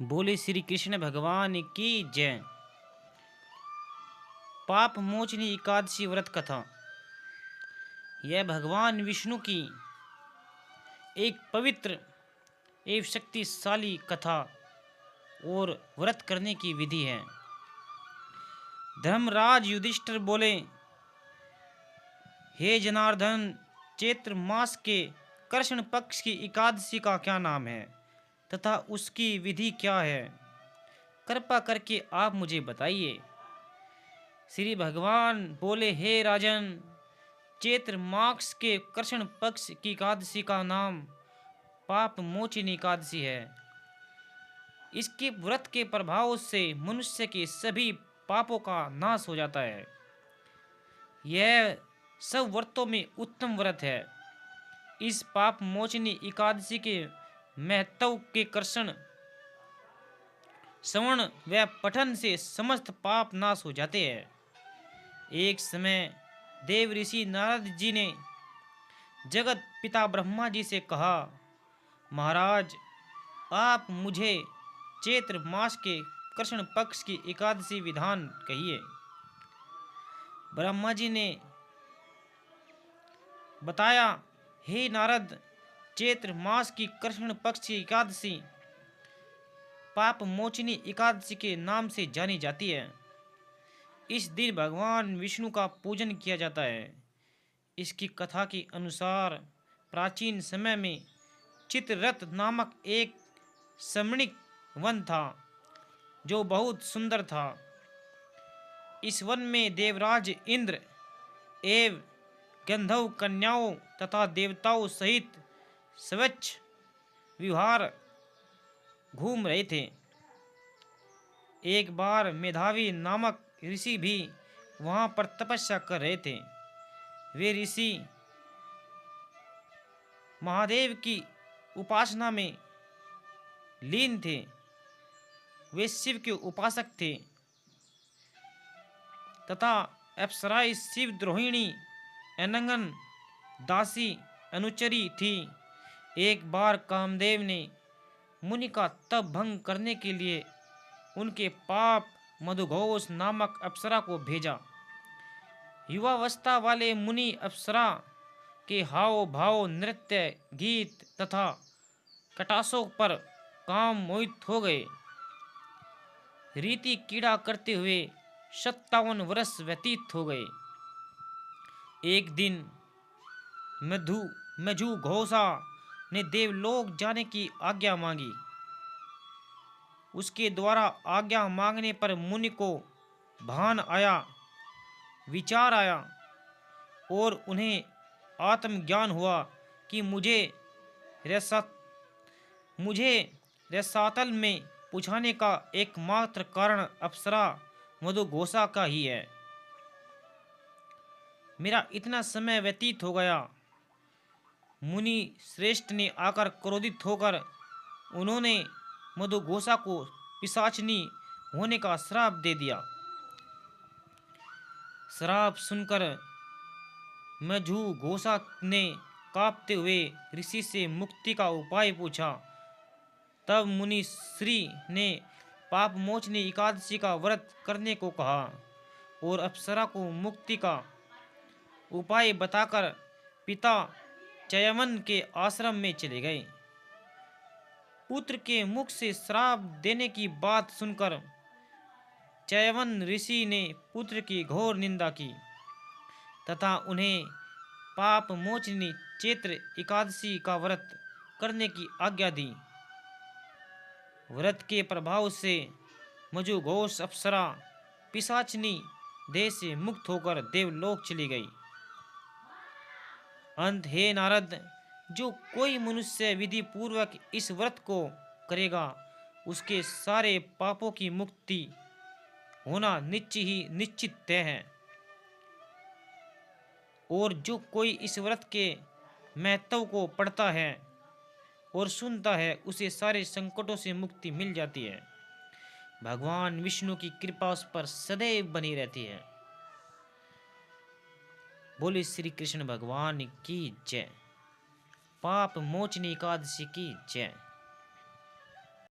बोले श्री कृष्ण भगवान की जय। पाप मोचनी एकादशी व्रत कथा। यह भगवान विष्णु की एक पवित्र एवं शक्तिशाली कथा और व्रत करने की विधि है। धर्मराज युधिष्ठिर बोले, हे जनार्दन, चैत्र मास के कृष्ण पक्ष की एकादशी का क्या नाम है तथा उसकी विधि क्या है? कृपा करके आप मुझे बताइए। श्री भगवान बोले, हे राजन, चैत्र मास के कृष्ण पक्ष की एकादशी का नाम पाप मोचनी एकादशी है। इसके व्रत के प्रभाव से मनुष्य के सभी पापों का नाश हो जाता है। यह सब व्रतों में उत्तम व्रत है। इस पाप मोचनी एकादशी के महत्व के कृष्ण श्रवण व पठन से समस्त पाप नाश हो जाते हैं। एक समय देव ऋषि नारद जी ने जगत पिता ब्रह्मा जी से कहा, महाराज, आप मुझे चैत्र मास के कृष्ण पक्ष की एकादशी विधान कहिए। ब्रह्मा जी ने बताया, हे नारद, चैत्र मास की कृष्ण पक्ष की एकादशी पाप मोचनी एकादशी के नाम से जानी जाती है। इस दिन भगवान विष्णु का पूजन किया जाता है। इसकी कथा के अनुसार प्राचीन समय में चित्ररथ नामक एक समणिक वन था जो बहुत सुंदर था। इस वन में देवराज इंद्र एवं गंधर्व कन्याओं तथा देवताओं सहित स्वच्छ विहार घूम रहे थे। एक बार मेधावी नामक ऋषि भी वहां पर तपस्या कर रहे थे। वे ऋषि महादेव की उपासना में लीन थे। वे शिव के उपासक थे तथा अप्सराएं शिव द्रोहिणी अनंगन दासी अनुचरी थी। एक बार कामदेव ने मुनि का तप भंग करने के लिए उनके पाप मधुघोष नामक अप्सरा को भेजा। युवावस्था वाले मुनि अप्सरा के हाव भाव, नृत्य, गीत तथा कटासों पर काम मोहित हो गए। रीति कीड़ा करते हुए 57 वर्ष व्यतीत हो गए। एक दिन मधु घोषा ने देवलोक जाने की आज्ञा मांगी। उसके द्वारा आज्ञा मांगने पर मुनि को भान आया, विचार आया और उन्हें आत्मज्ञान हुआ कि मुझे रसातल में पूछाने का एकमात्र कारण अप्सरा मधुघोषा का ही है। मेरा इतना समय व्यतीत हो गया। मुनि श्रेष्ठ ने आकर क्रोधित होकर उन्होंने मधुघोषा को पिशाचिनी होने का श्राप दे दिया। श्राप सुनकर मधुघोषा ने कांपते हुए ऋषि से मुक्ति का उपाय पूछा। तब मुनि श्री ने पाप मोचनी एकादशी का व्रत करने को कहा और अप्सरा को मुक्ति का उपाय बताकर पिता चयवन के आश्रम में चले गए। पुत्र के मुख से श्राप देने की बात सुनकर चयवन ऋषि ने पुत्र की घोर निंदा की तथा उन्हें पाप मोचनी चैत्र एकादशी का व्रत करने की आज्ञा दी। व्रत के प्रभाव से मधुघोष अप्सरा पिशाचिनी देह से मुक्त होकर देवलोक चली गई। अंत, हे नारद, जो कोई मनुष्य विधि पूर्वक इस व्रत को करेगा उसके सारे पापों की मुक्ति होना निश्चित तय है। और जो कोई इस व्रत के महत्व को पढ़ता है और सुनता है उसे सारे संकटों से मुक्ति मिल जाती है। भगवान विष्णु की कृपा उस पर सदैव बनी रहती है। बोले श्री कृष्ण भगवान की जय। पाप मोचनी एकादशी की जय।